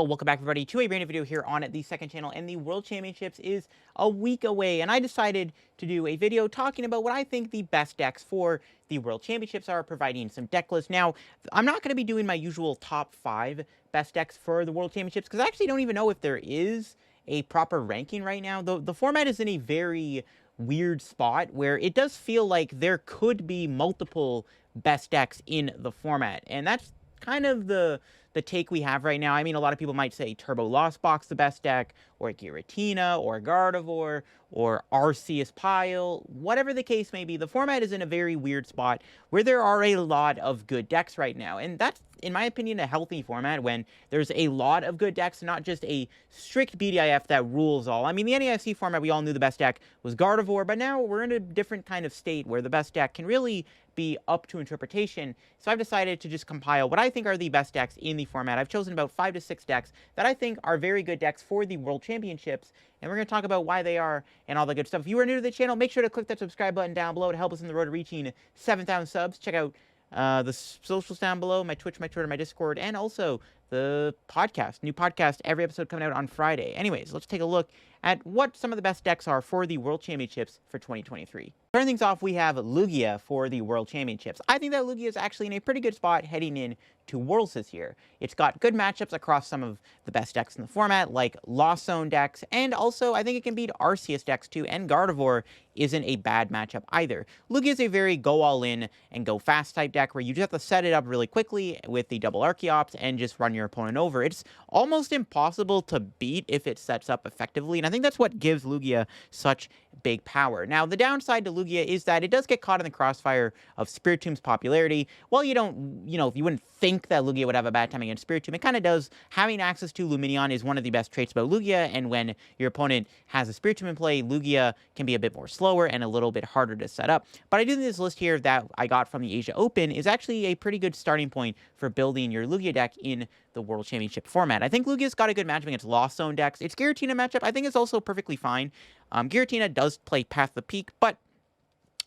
Yo, welcome back everybody to a brand new video here on the second channel, and the World Championships is a week away, and I decided to do a video talking about what I think the best decks for the World Championships are, providing some deck lists. Now, I'm not going to be doing my usual top 5 best decks for the World Championships, because I actually don't even know if there is a proper ranking right now. The format is in a very weird spot where it does feel like there could be multiple best decks in the format, and that's kind of the take we have right now. I mean, a lot of people might say Turbo Lost Box the best deck, or Giratina, or Gardevoir, or Arceus Pile. Whatever the case may be, the format is in a very weird spot where there are a lot of good decks right now, and that's, in my opinion, a healthy format when there's a lot of good decks, not just a strict BDIF that rules all. I mean, the NAIC format, we all knew the best deck was Gardevoir, but now we're in a different kind of state where the best deck can really be up to interpretation. So I've decided to just compile what I think are the best decks in the format. I've chosen about 5 to 6 decks that I think are very good decks for the World Championships, and we're going to talk about why they are and all the good stuff. If you are new to the channel, make sure to click that subscribe button down below to help us in the road to reaching 7,000 subs. Check out the socials down below, my Twitch, my Twitter, my Discord, and also the podcast. New podcast, every episode coming out on Friday. Anyways, let's take a look at what some of the best decks are for the World Championships for 2023. Starting things off, we have Lugia for the World Championships. I think that Lugia is actually in a pretty good spot heading in to Worlds this year. It's got good matchups across some of the best decks in the format, like Lost Zone decks, and also I think it can beat Arceus decks too, and Gardevoir isn't a bad matchup either. Lugia is a very go all in and go fast type deck where you just have to set it up really quickly with the double Archeops and just run your opponent over. It's almost impossible to beat if it sets up effectively, and I think that's what gives Lugia such big power. Now, the downside to Lugia is that it does get caught in the crossfire of Spiritomb's popularity. While you don't, if you wouldn't think that Lugia would have a bad time against Spiritomb, it kind of does. Having access to Lumineon is one of the best traits about Lugia, and when your opponent has a Spiritomb in play, Lugia can be a bit more slower and a little bit harder to set up. But I do think this list here that I got from the Asia Open is actually a pretty good starting point for building your Lugia deck in the World Championship format. I think Lugia's got a good matchup against Lost Zone decks. Its Giratina matchup, I think, is also perfectly fine. Giratina does play Path of the Peak, but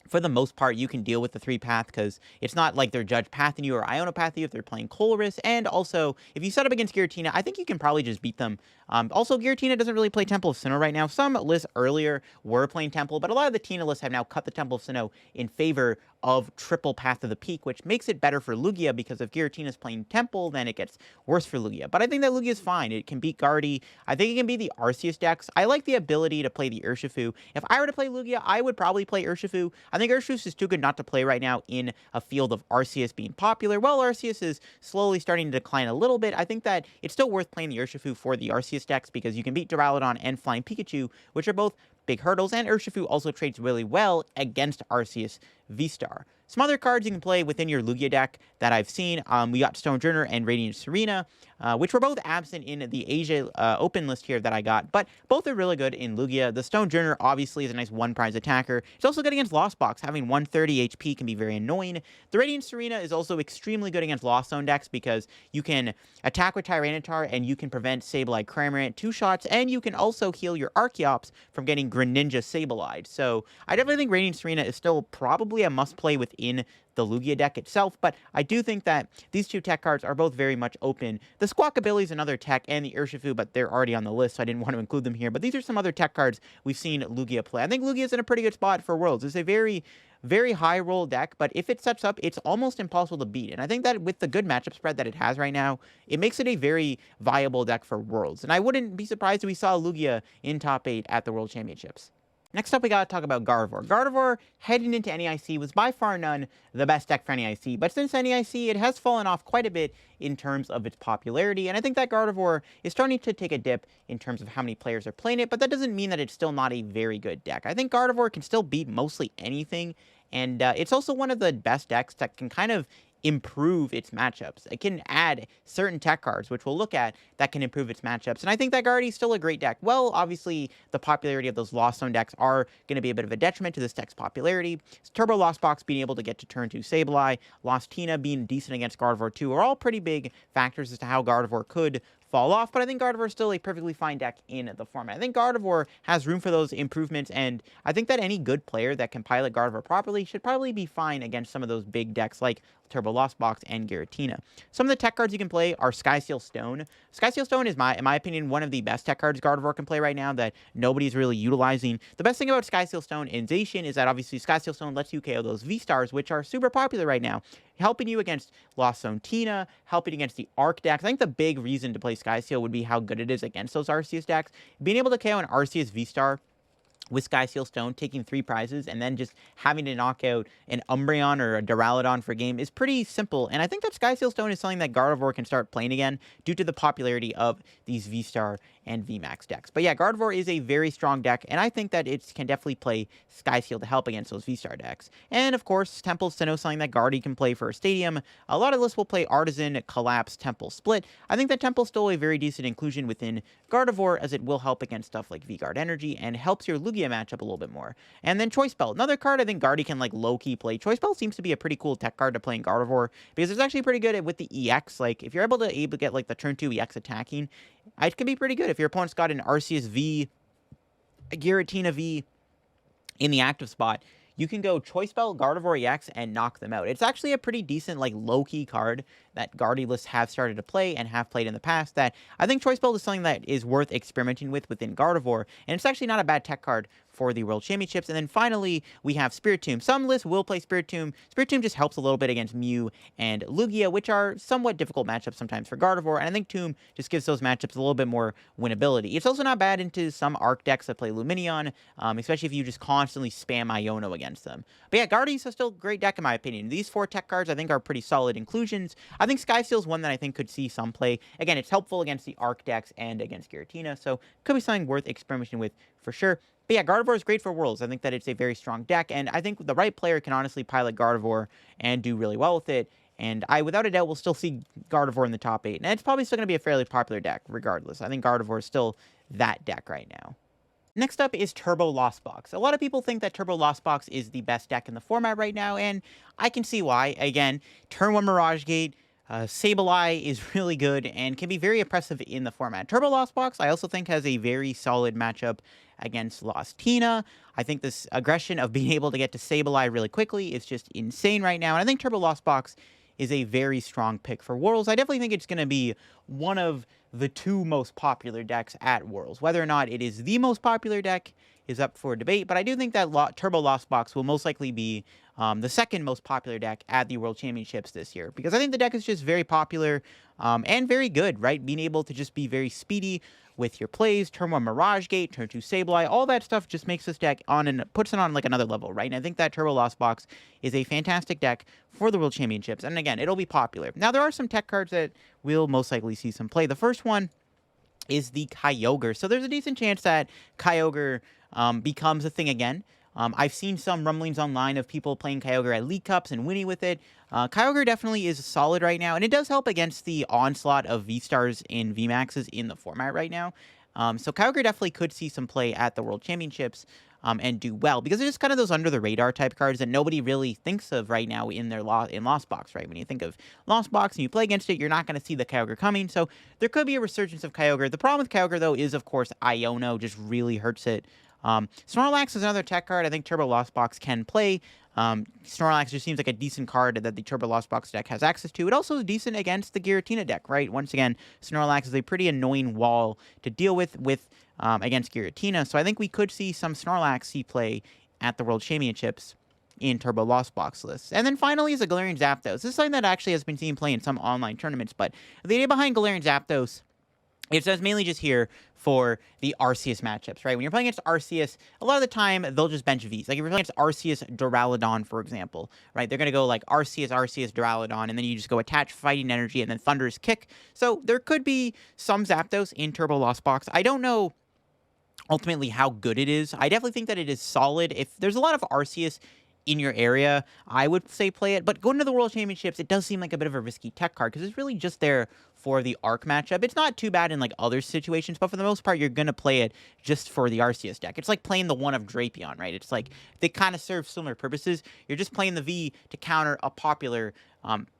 for the most part, you can deal with the 3-path because it's not like they're Judge Pathing you or Iono Pathing you if they're playing Colress. And also, if you set up against Giratina, I think you can probably just beat them. Also, Giratina doesn't really play Temple of Sinnoh right now. Some lists earlier were playing Temple, but a lot of the Tina lists have now cut the Temple of Sinnoh in favor of triple Path of the Peak, which makes it better for Lugia, because if Giratina's playing Temple, then it gets worse for Lugia. But I think that Lugia is fine. It can beat Guardy. I think it can beat the Arceus decks. I like the ability to play the Urshifu. If I were to play Lugia, I would probably play Urshifu. I think Urshifu is too good not to play right now in a field of Arceus being popular. While Arceus is slowly starting to decline a little bit, I think that it's still worth playing the Urshifu for the Arceus decks, because you can beat Duraludon and Flying Pikachu, which are both big hurdles, and Urshifu also trades really well against Arceus V-Star. Some other cards you can play within your Lugia deck that I've seen, we got Stonejourner and Radiant Serena, which were both absent in the Asia Open list here that I got, but both are really good in Lugia. The Stonejourner obviously is a nice one-prize attacker. It's also good against Lost Box. Having 130 HP can be very annoying. The Radiant Serena is also extremely good against Lost Zone decks because you can attack with Tyranitar and you can prevent Sableye Cramorant 2 shots, and you can also heal your Archeops from getting Greninja Sableye. So I definitely think Radiant Serena is still probably a must-play within the Lugia deck itself, but I do think that these two tech cards are both very much open. The Squawkabilly is another tech, and the Urshifu, but they're already on the list, so I didn't want to include them here. But these are some other tech cards we've seen Lugia play. I think Lugia is in a pretty good spot for Worlds. It's a very, very high roll deck, but if it sets up, it's almost impossible to beat. And I think that with the good matchup spread that it has right now, it makes it a very viable deck for Worlds. And I wouldn't be surprised if we saw Lugia in top 8 at the World Championships. Next up, we got to talk about Gardevoir. Gardevoir, heading into NAIC, was by far none the best deck for NAIC, but since NAIC, it has fallen off quite a bit in terms of its popularity, and I think that Gardevoir is starting to take a dip in terms of how many players are playing it, but that doesn't mean that it's still not a very good deck. I think Gardevoir can still beat mostly anything, and it's also one of the best decks that can kind of improve its matchups. It can add certain tech cards, which we'll look at, that can improve its matchups. And I think that Guardy is still a great deck. Well, obviously, the popularity of those Lost Zone decks are going to be a bit of a detriment to this deck's popularity. Turbo Lost Box being able to get to turn 2 Sableye, Lostina being decent against Gardevoir too, are all pretty big factors as to how Gardevoir could fall off, but I think Gardevoir is still a perfectly fine deck in the format. I think Gardevoir has room for those improvements, and I think that any good player that can pilot Gardevoir properly should probably be fine against some of those big decks like Turbo Lost Box and Giratina. Some of the tech cards you can play are Skyseal Stone. Skyseal Stone is, in my opinion, one of the best tech cards Gardevoir can play right now that nobody's really utilizing. The best thing about Skyseal Stone in Zacian is that obviously Skyseal Stone lets you KO those V-Stars, which are super popular right now, helping you against Lostina, helping against the Arc decks. I think the big reason to play Skyseal would be how good it is against those Arceus decks. Being able to KO an Arceus V-Star with Skyseal Stone, taking 3 prizes, and then just having to knock out an Umbreon or a Duraludon for a game is pretty simple. And I think that Skyseal Stone is something that Gardevoir can start playing again due to the popularity of these V-Star and VMAX decks. But yeah, Gardevoir is a very strong deck, and I think that it can definitely play Skyseal to help against those V-Star decks. And of course, Temple's to know something that Guardy can play for a Stadium. A lot of lists will play Artisan, Collapse, Temple, Split. I think that Temple's still a very decent inclusion within Gardevoir, as it will help against stuff like V-Guard Energy and helps your Lugia matchup a little bit more. And then Choice Belt, another card I think Guardy can like low-key play. Choice Belt seems to be a pretty cool tech card to play in Gardevoir because it's actually pretty good with the EX. Like if you're able to get like the turn 2 EX attacking, it can be pretty good if your opponent's got an Arceus V, a Giratina V in the active spot. You can go Choice Belt, Gardevoir EX, and knock them out. It's actually a pretty decent, like, low-key card that Guardy lists have started to play and have played in the past that I think Choice Belt is something that is worth experimenting with within Gardevoir, and it's actually not a bad tech card for the World Championships. And then finally, we have Spiritomb. Some lists will play Spiritomb. Spiritomb just helps a little bit against Mew and Lugia, which are somewhat difficult matchups sometimes for Gardevoir, and I think Tomb just gives those matchups a little bit more winnability. It's also not bad into some Arc decks that play Luminion, especially if you just constantly spam Iono against them. But yeah, Guardy's still a great deck in my opinion. These 4 tech cards I think are pretty solid inclusions. I think Skyseal's one that I think could see some play. Again, it's helpful against the Arc decks and against Giratina, so could be something worth experimenting with for sure. But yeah, Gardevoir is great for Worlds. I think that it's a very strong deck, and I think the right player can honestly pilot Gardevoir and do really well with it. And I, without a doubt, will still see Gardevoir in the top 8. And it's probably still going to be a fairly popular deck, regardless. I think Gardevoir is still that deck right now. Next up is Turbo Lost Box. A lot of people think that Turbo Lost Box is the best deck in the format right now, and I can see why. Again, turn 1 Mirage Gate, Sableye is really good and can be very oppressive in the format. Turbo Lost Box, I also think, has a very solid matchup against Lostina. I think this aggression of being able to get to Sableye really quickly is just insane right now, and I think Turbo Lost Box is a very strong pick for Worlds. I definitely think it's going to be one of the 2 most popular decks at Worlds. Whether or not it is the most popular deck is up for debate, but I do think that Turbo Lost Box will most likely be the 2nd most popular deck at the World Championships this year, because I think the deck is just very popular and very good, right? Being able to just be very speedy with your plays, turn 1 Mirage Gate, turn 2 Sableye, all that stuff just makes this deck on and puts it on like another level, right? And I think that Turbo Lost Box is a fantastic deck for the World Championships, and again, it'll be popular. Now, there are some tech cards that will most likely see some play. The first one is the Kyogre. So there's a decent chance that Kyogre becomes a thing again. I've seen some rumblings online of people playing Kyogre at League Cups and winning with it. Kyogre definitely is solid right now, and it does help against the onslaught of V-Stars and VMAXs in the format right now. So Kyogre definitely could see some play at the World Championships and do well, because it's just kind of those under-the-radar type cards that nobody really thinks of right now in their Lost Box, right? When you think of Lost Box and you play against it, you're not going to see the Kyogre coming, so there could be a resurgence of Kyogre. The problem with Kyogre, though, is, of course, Iono just really hurts it. Snorlax is another tech card I think Turbo Lost Box can play. Snorlax just seems like a decent card that the Turbo Lost Box deck has access to. It also is decent against the Giratina deck, right? Once again, Snorlax is a pretty annoying wall to deal with against Giratina, so I think we could see some Snorlax see play at the World Championships in Turbo Lost Box lists. And then finally is a Galarian Zapdos. This is something that actually has been seen play in some online tournaments, but the idea behind Galarian Zapdos, it says mainly just here for the Arceus matchups, right? When you're playing against Arceus, a lot of the time, they'll just bench Vs. Like, if you're playing against Arceus Duraludon, for example, right? They're going to go, like, Arceus, Duraludon, and then you just go attach Fighting Energy and then Thunderous Kick. So, there could be some Zapdos in Turbo Lost Box. I don't know ultimately how good it is. I definitely think that it is solid. If there's a lot of Arceus in your area, I would say play it. But going to the World Championships, it does seem like a bit of a risky tech card, because it's really just there for the Arc matchup. It's not too bad in like other situations, but for the most part, you're going to play it just for the Arceus deck. It's like playing the one of Drapion, right? It's like they kind of serve similar purposes. You're just playing the V to counter a popular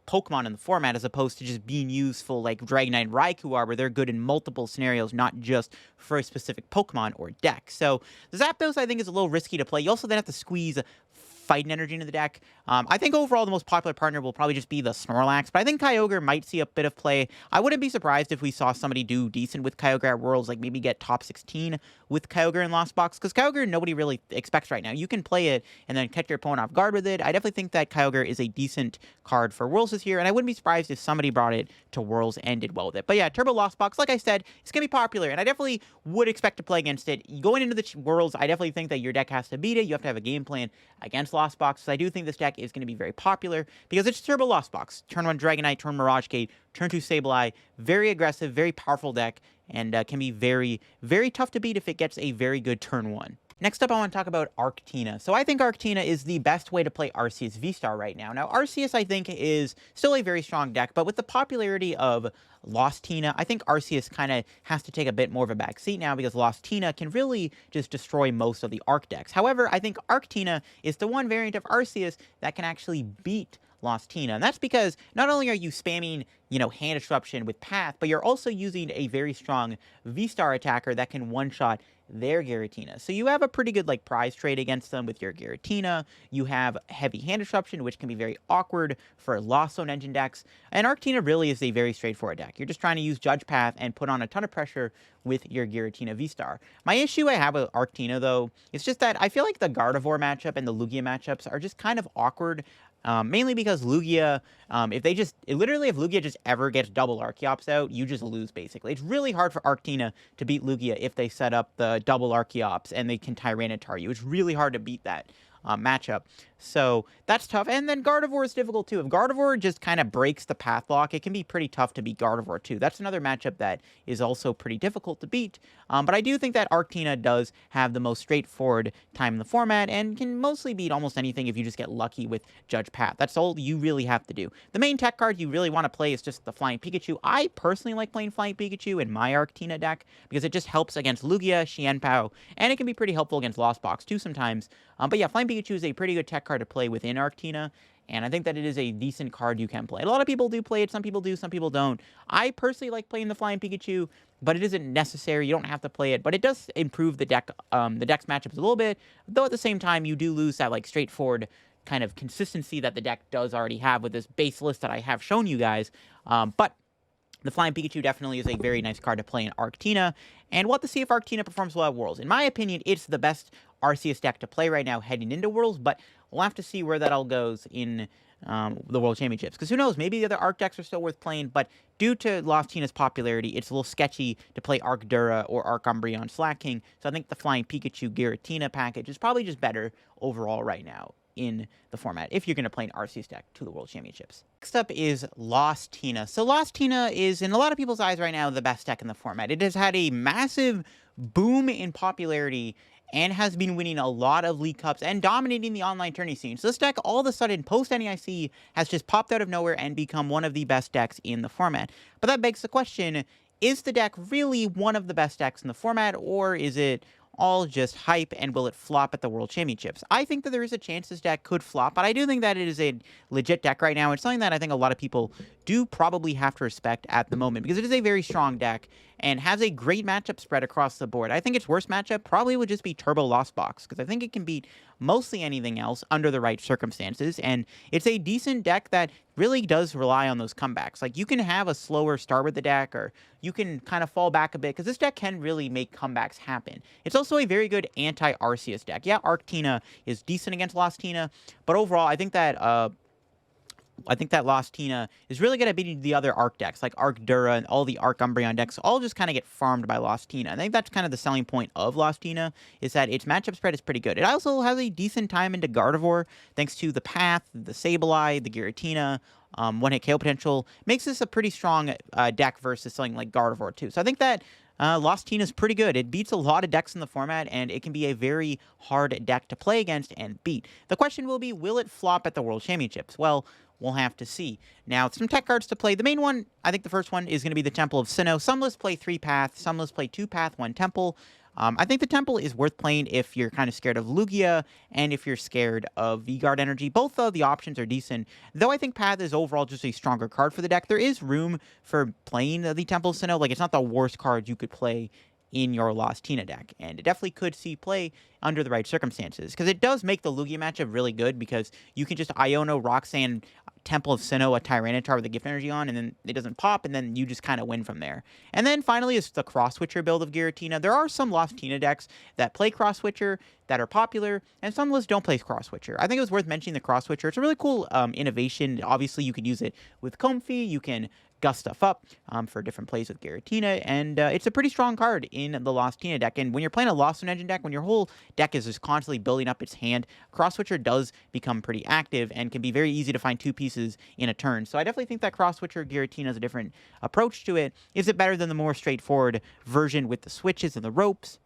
Pokemon in the format, as opposed to just being useful like Dragonite and Raikou are, where they're good in multiple scenarios, not just for a specific Pokemon or deck. So the Zapdos, I think, is a little risky to play. You also then have to squeeze Fighting Energy into the deck. I think overall the most popular partner will probably just be the Snorlax, but I think Kyogre might see a bit of play. I wouldn't be surprised if we saw somebody do decent with Kyogre at Worlds, like maybe get top 16 with Kyogre in Lost Box, because Kyogre nobody really expects right now. You can play it and then catch your opponent off guard with it. I definitely think that Kyogre is a decent card for Worlds this year, and I wouldn't be surprised if somebody brought it to Worlds and did well with it. But yeah, Turbo Lost Box, like I said, it's going to be popular, and I definitely would expect to play against it. Going into the Worlds, I definitely think that your deck has to beat it. You have to have a game plan against Lost Box. So I do think this deck is going to be very popular because it's Turbo Lost Box. Turn 1 Dragonite, turn Mirage Gate, turn 2 Sableye. Very aggressive, very powerful deck, and can be very, very tough to beat if it gets a very good turn 1. Next up, I want to talk about Arctina. So I think Arctina is the best way to play Arceus V-Star right now. Now, Arceus, I think, is still a very strong deck, but with the popularity of Lostina, I think Arceus kind of has to take a bit more of a back seat now because Lostina can really just destroy most of the Arc decks. However, I think Arctina is the one variant of Arceus that can actually beat Lostina, and that's because not only are you spamming, Hand Disruption with Path, but you're also using a very strong V-Star attacker that can one-shot their Giratina. So you have a pretty good prize trade against them with your Giratina. You have heavy Hand Disruption, which can be very awkward for Lost Zone engine decks. And Arctina really is a very straightforward deck. You're just trying to use Judge Path and put on a ton of pressure with your Giratina V-Star. My issue I have with Arctina, though, is just that I feel like the Gardevoir matchup and the Lugia matchups are just kind of awkward. Mainly because Lugia, if Lugia just ever gets double Archeops out, you just lose, basically. It's really hard for Arctina to beat Lugia if they set up the double Archeops and they can Tyranitar you. It's really hard to beat that matchup. So that's tough. And then Gardevoir is difficult too. If Gardevoir just kind of breaks the path lock, it can be pretty tough to beat Gardevoir too. That's another matchup that is also pretty difficult to beat. But I do think that Arctina does have the most straightforward time in the format and can mostly beat almost anything if you just get lucky with Judge Path. That's all you really have to do. The main tech card you really want to play is just the Flying Pikachu. I personally like playing Flying Pikachu in my Arctina deck because it just helps against Lugia, Xianpao, and it can be pretty helpful against Lost Box too sometimes. But yeah, Flying Pikachu is a pretty good tech card to play within Arctina, and I think that it is a decent card you can play. A lot of people do play it, some people do, some people don't. I personally like playing the Flying Pikachu, but it isn't necessary. You don't have to play it, but it does improve the deck's matchups a little bit, though at the same time, you do lose that straightforward kind of consistency that the deck does already have with this base list that I have shown you guys. But the Flying Pikachu definitely is a very nice card to play in Arctina, and we'll have to see if Arctina performs well at Worlds. In my opinion, it's the best Arceus deck to play right now heading into Worlds, but we'll have to see where that all goes in the World Championships. Because who knows, maybe the other Arc decks are still worth playing, but due to Lostina's popularity, it's a little sketchy to play Arcdura or Arc-Umbreon Slacking, so I think the Flying Pikachu Giratina package is probably just better overall right now in the format, if you're going to play an Arceus deck to the World Championships. Next up is Lostina. So Lostina is, in a lot of people's eyes right now, the best deck in the format. It has had a massive boom in popularity and has been winning a lot of League Cups and dominating the online tourney scene. So this deck, all of a sudden, post-NEIC, has just popped out of nowhere and become one of the best decks in the format. But that begs the question, is the deck really one of the best decks in the format, or is it all just hype, and will it flop at the World Championships? I think that there is a chance this deck could flop, but I do think that it is a legit deck right now. It's something that I think a lot of people do probably have to respect at the moment, because it is a very strong deck and has a great matchup spread across the board. I think its worst matchup probably would just be Turbo Lost Box, because I think it can beat mostly anything else under the right circumstances, and it's a decent deck that really does rely on those comebacks. Like, you can have a slower start with the deck, or you can kind of fall back a bit, because this deck can really make comebacks happen. It's also a very good anti-Arceus deck. Yeah, Arctina is decent against Lostina, but overall, I think that Lostina is really good at beating the other Arc decks, like Arcdura and all the Arc-Umbreon decks, all just kind of get farmed by Lostina. I think that's kind of the selling point of Lostina, is that its matchup spread is pretty good. It also has a decent time into Gardevoir, thanks to the Path, the Sableye, the Giratina, one-hit KO potential. Makes this a pretty strong deck versus something like Gardevoir, too. So I think that Lostina is pretty good. It beats a lot of decks in the format, and it can be a very hard deck to play against and beat. The question will be, will it flop at the World Championships? Well, we'll have to see. Now, some tech cards to play. The main one, I think the first one, is going to be the Temple of Sinnoh. Some lists play 3-path, some lists play 2-path, 1 Temple. I think the Temple is worth playing if you're kind of scared of Lugia and if you're scared of V-Guard Energy. Both of the options are decent, though I think Path is overall just a stronger card for the deck. There is room for playing the Temple of Sinnoh. Like, it's not the worst card you could play in your Lostina deck, and it definitely could see play under the right circumstances, because it does make the Lugia matchup really good, because you can just Iono, Roxanne, Temple of Sinnoh, a Tyranitar with a Gift Energy on, and then it doesn't pop, and then you just kind of win from there. And then finally is the Cross-Switcher build of Giratina. There are some Lostina decks that play Cross-Switcher that are popular, and some lists don't play Cross-Switcher. I think it was worth mentioning the Cross-Switcher. It's a really cool innovation. Obviously, you could use it with Comfey, you can gust stuff up for different plays with Giratina, and it's a pretty strong card in the Lostina deck. And when you're playing a Lostina engine deck, when your whole deck is just constantly building up its hand, Cross-Switcher does become pretty active and can be very easy to find 2 pieces in a turn. So I definitely think that Cross-Switcher Giratina is a different approach to it. Is it better than the more straightforward version with the switches and the ropes?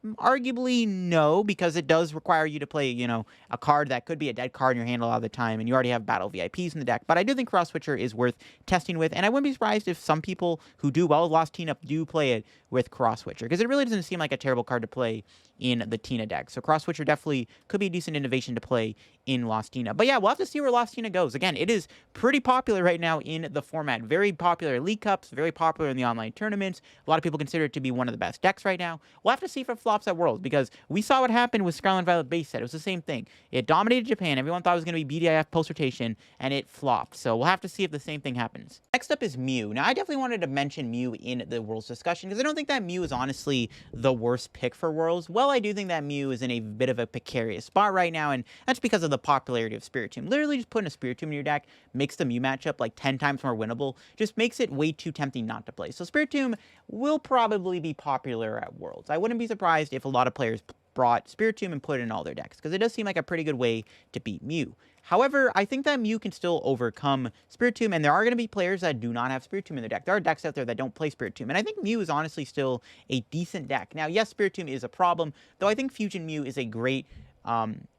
Arguably, no, because it does require you to play, you know, a card that could be a dead card in your hand a lot of the time, and you already have Battle VIPs in the deck. But I do think Cross Switcher is worth testing with, and I wouldn't be surprised if some people who do well with Lost Tina do play it with Cross Switcher, because it really doesn't seem like a terrible card to play in the Tina deck. So Cross Switcher definitely could be a decent innovation to play in Lost Tina. But yeah, we'll have to see where Lost Tina goes. Again, it is pretty popular right now in the format. Very popular in League Cups, very popular in the online tournaments. A lot of people consider it to be one of the best decks right now. We'll have to see if it flops at Worlds, because we saw what happened with Scarlet Violet base set. It was the same thing. It dominated Japan. Everyone thought it was going to be BDIF post-rotation, and it flopped. So we'll have to see if the same thing happens. Next up is Mew. Now, I definitely wanted to mention Mew in the Worlds discussion, because I don't think that Mew is honestly the worst pick for Worlds. Well, I do think that Mew is in a bit of a precarious spot right now, and that's because of the popularity of Spiritomb. Literally just putting a Spiritomb in your deck makes the Mew matchup like 10 times more winnable, just makes it way too tempting not to play. So Spiritomb will probably be popular at Worlds. I wouldn't be surprised if a lot of players brought Spiritomb and put it in all their decks, because it does seem like a pretty good way to beat Mew. However, I think that Mew can still overcome Spiritomb, and there are going to be players that do not have Spiritomb in their deck. There are decks out there that don't play Spiritomb, and I think Mew is honestly still a decent deck. Now, yes, Spiritomb is a problem, though I think Fusion Mew is a great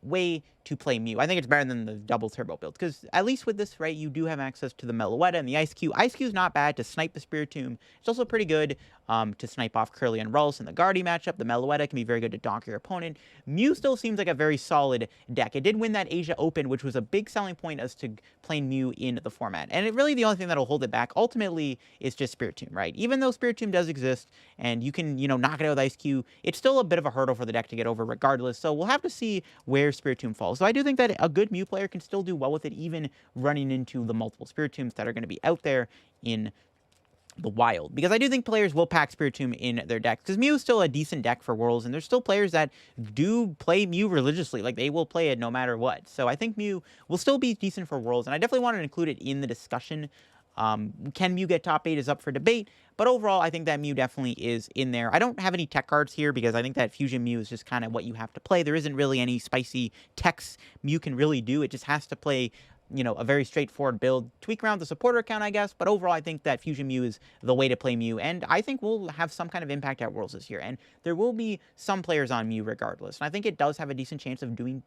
way to play Mew. I think it's better than the double turbo build, because at least with this, right, you do have access to the Meloetta and the Ice Cube. Ice Cube is not bad to snipe the Spiritomb. It's also pretty good to snipe off Curly and Rullis in the Guardy matchup. The Meloetta can be very good to donk your opponent. Mew still seems like a very solid deck. It did win that Asia Open, which was a big selling point as to playing Mew in the format. And it really, the only thing that'll hold it back ultimately is just Spiritomb, right? Even though Spiritomb does exist and you can, you know, knock it out with Ice Cube, it's still a bit of a hurdle for the deck to get over regardless. So we'll have to see where Spiritomb falls. So I do think that a good Mew player can still do well with it, even running into the multiple Spiritombs that are going to be out there in the wild, because I do think players will pack Spiritomb in their decks, because Mew is still a decent deck for Worlds, and there's still players that do play Mew religiously. Like, they will play it no matter what. So I think Mew will still be decent for Worlds, and I definitely wanted to include it in the discussion. Can Mew get top 8 is up for debate, but overall, I think that Mew definitely is in there. I don't have any tech cards here, because I think that Fusion Mew is just kind of what you have to play. There isn't really any spicy techs Mew can really do. It just has to play, you know, a very straightforward build. Tweak around the supporter account, I guess, but overall, I think that Fusion Mew is the way to play Mew, and I think we'll have some kind of impact at Worlds this year, and there will be some players on Mew regardless, and I think it does have a decent chance of doing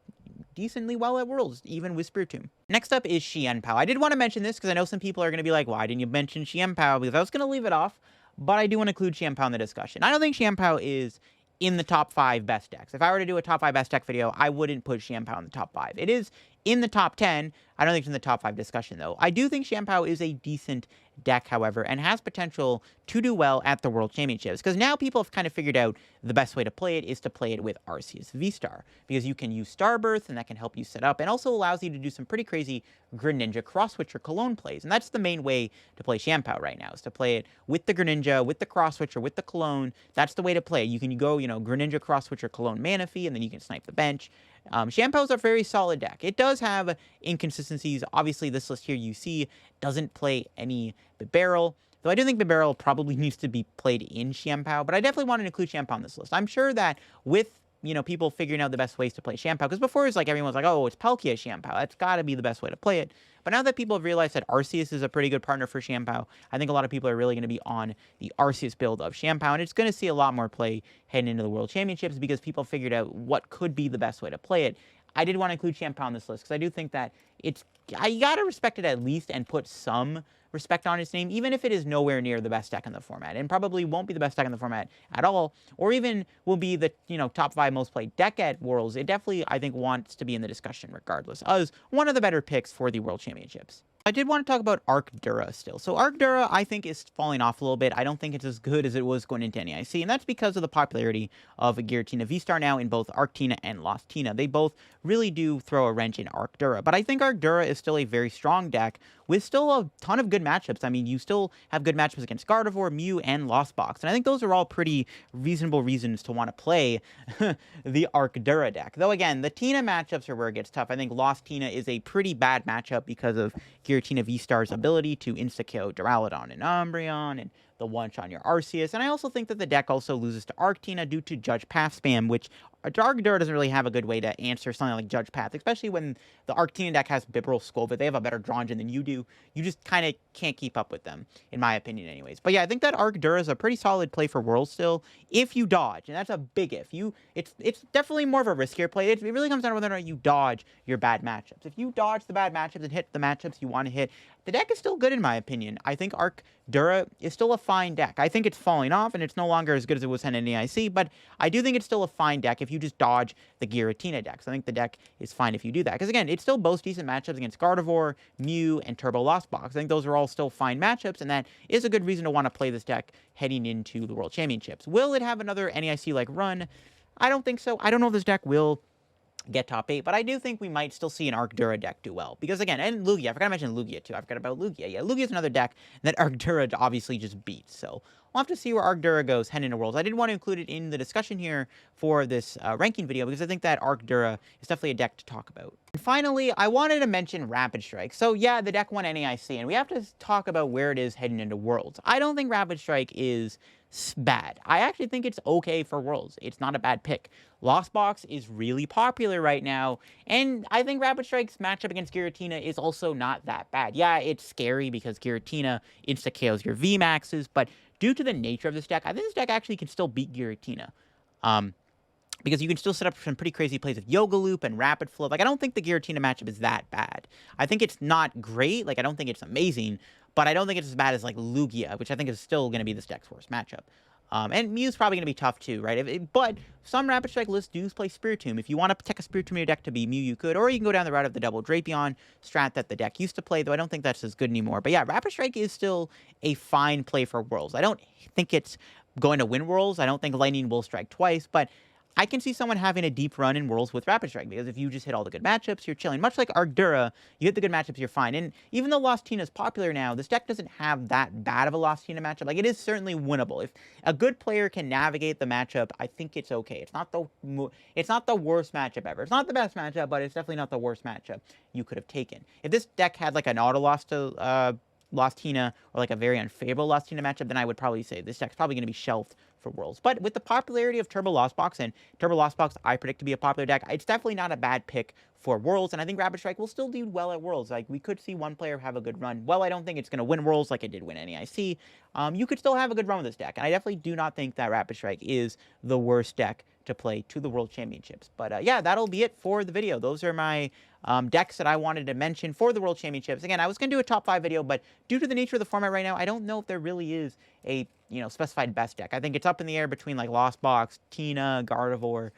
decently well at Worlds, even with Spiritomb. Next up is Xianpao. I did want to mention this, because I know some people are going to be like, why didn't you mention Xianpao? Because I was going to leave it off, but I do want to include Xianpao in the discussion. I don't think Xianpao is in the top 5 best decks. If I were to do a top 5 best deck video, I wouldn't put Xianpao in the top 5. It is in the top 10. I don't think it's in the top 5 discussion, though. I do think Xianpao is a decent deck, however, and has potential to do well at the World Championships, because now people have kind of figured out the best way to play it is to play it with Arceus V-Star, because you can use Starbirth, and that can help you set up, and also allows you to do some pretty crazy Greninja Cross-Switcher Cologne plays, and that's the main way to play Xianpao right now, is to play it with the Greninja, with the Cross-Switcher, with the Cologne. That's the way to play. You can go, you know, Greninja Cross-Switcher Cologne Manaphy, and then you can snipe the bench. Xianpao is a very solid deck. It does have inconsistencies. Obviously, this list here you see doesn't play any Bibarel, though I do think Bibarel probably needs to be played in Xianpao, but I definitely want to include Xianpao on this list. I'm sure that with people figuring out the best ways to play Shampoo. Because before it was like everyone's like, oh, it's Palkia Shampoo. That's got to be the best way to play it. But now that people have realized that Arceus is a pretty good partner for Shampoo, I think a lot of people are really going to be on the Arceus build of Shampoo. And it's going to see a lot more play heading into the World Championships because people figured out what could be the best way to play it. I did want to include Shampoo on this list because I do think that you got to respect it at least and put some respect on its name, even if it is nowhere near the best deck in the format, and probably won't be the best deck in the format at all, or even will be the top 5 most played deck at Worlds. It definitely, I think, wants to be in the discussion regardless, as one of the better picks for the World Championships. I did want to talk about Arcdura still. So Arcdura, I think, is falling off a little bit. I don't think it's as good as it was going into NEIC, and that's because of the popularity of Giratina V-Star now in both Arctina and Lostina. They both really do throw a wrench in Arcdura, but I think Arcdura is still a very strong deck with still a ton of good matchups. I mean, you still have good matchups against Gardevoir, Mew, and Lost Box, and I think those are all pretty reasonable reasons to want to play the Arcdura deck. Though, again, the Tina matchups are where it gets tough. I think Lostina is a pretty bad matchup because of Giratina V-Star's ability to insta-KO Duraludon and Umbreon, and the one-shot on your Arceus. And I also think that the deck also loses to Arctina due to Judge Path spam, which Arcdura doesn't really have a good way to answer something like Judge Path, especially when the Arctina deck has Bibarel Skull, but they have a better draw engine than you do. You just kind of can't keep up with them, in my opinion anyways. But yeah, I think that Arcdura is a pretty solid play for Worlds still, if you dodge, and that's a big if. It's definitely more of a riskier play. It really comes down to whether or not you dodge your bad matchups. If you dodge the bad matchups and hit the matchups you want to hit, the deck is still good in my opinion. I think Arcdura is still a fine deck. I think it's falling off, and it's no longer as good as it was in NEIC, but I do think it's still a fine deck if you just dodge the Giratina decks. I think the deck is fine if you do that. Because again, it still boasts decent matchups against Gardevoir, Mew, and Turbo Lost Box. I think those are all still fine matchups, and that is a good reason to want to play this deck heading into the World Championships. Will it have another NEIC-like run? I don't think so. I don't know if this deck will get top 8, but I do think we might still see an Arcdura deck do well. Because again, and Lugia, I forgot to mention Lugia too. I forgot about Lugia. Yeah, Lugia is another deck that Arcdura obviously just beats. So we'll have to see where Arcdura goes heading into Worlds. I did want to include it in the discussion here for this ranking video because I think that Arcdura is definitely a deck to talk about. And finally, I wanted to mention Rapid Strike. So yeah, the deck won NEIC, and we have to talk about where it is heading into Worlds. I don't think Rapid Strike is bad. I actually think it's okay for Worlds. It's not a bad pick. Lost Box is really popular right now, and I think Rapid Strike's matchup against Giratina is also not that bad. Yeah, it's scary because Giratina insta-KOs your VMAXs, but due to the nature of this deck, I think this deck actually can still beat Giratina. Because you can still set up some pretty crazy plays with Yoga Loop and Rapid Flow. Like, I don't think the Giratina matchup is that bad. I think it's not great. Like, I don't think it's amazing, but I don't think it's as bad as, like, Lugia, which I think is still going to be this deck's worst matchup. And Mew's probably going to be tough, too, right? But some Rapid Strike lists do play Spiritomb. If you want to protect a Spiritomb in your deck to be Mew, you could. Or you can go down the route of the double Drapion strat that the deck used to play, though I don't think that's as good anymore. But yeah, Rapid Strike is still a fine play for Worlds. I don't think it's going to win Worlds. I don't think Lightning will strike twice, but I can see someone having a deep run in Worlds with Rapid Strike, because if you just hit all the good matchups, you're chilling. Much like Arcdura, you hit the good matchups, you're fine. And even though Lostina is popular now, this deck doesn't have that bad of a Lostina matchup. Like, it is certainly winnable. If a good player can navigate the matchup, I think it's okay. It's not the worst matchup ever. It's not the best matchup, but it's definitely not the worst matchup you could have taken. If this deck had like an auto loss to Lostina or like a very unfavorable Lostina matchup, then I would probably say this deck's probably going to be shelved for Worlds. But with the popularity of Turbo Lost Box, and Turbo Lost Box I predict to be a popular deck, it's definitely not a bad pick for Worlds, and I think Rapid Strike will still do well at Worlds. Like, we could see one player have a good run. Well, I don't think it's going to win Worlds like it did win NEIC. You could still have a good run with this deck, and I definitely do not think that Rapid Strike is the worst deck to play to the World Championships. But yeah, that'll be it for the video. Those are my decks that I wanted to mention for the World Championships. Again, I was going to do a top 5 video, but due to the nature of the format right now, I don't know if there really is a specified best deck. I think it's up in the air between like Lost Box, Tina, Gardevoir.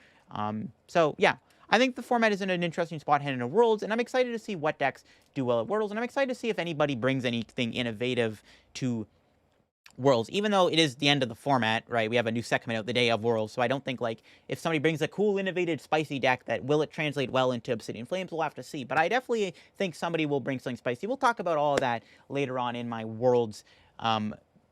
So yeah, I think the format is in an interesting spot heading into Worlds, and I'm excited to see what decks do well at Worlds, and I'm excited to see if anybody brings anything innovative to Worlds, even though it is the end of the format, right? We have a new set coming out the day of Worlds, so I don't think, like, if somebody brings a cool, innovative, spicy deck, that will it translate well into Obsidian Flames, we'll have to see. But I definitely think somebody will bring something spicy. We'll talk about all of that later on in my Worlds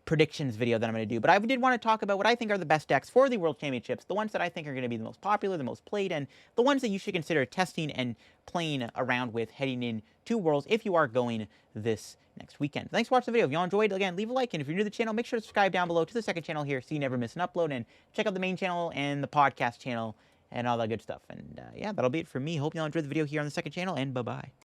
predictions video that I'm going to do. But I did want to talk about what I think are the best decks for the World Championships, the ones that I think are going to be the most popular, the most played, and the ones that you should consider testing and playing around with heading into Worlds if you are going this next weekend. Thanks for watching the video. If you all enjoyed, again, leave a like, and if you're new to the channel, make sure to subscribe down below to the second channel here so you never miss an upload, and check out the main channel and the podcast channel and all that good stuff. And yeah, that'll be it for me. Hope y'all enjoyed the video here on the second channel, and bye-bye.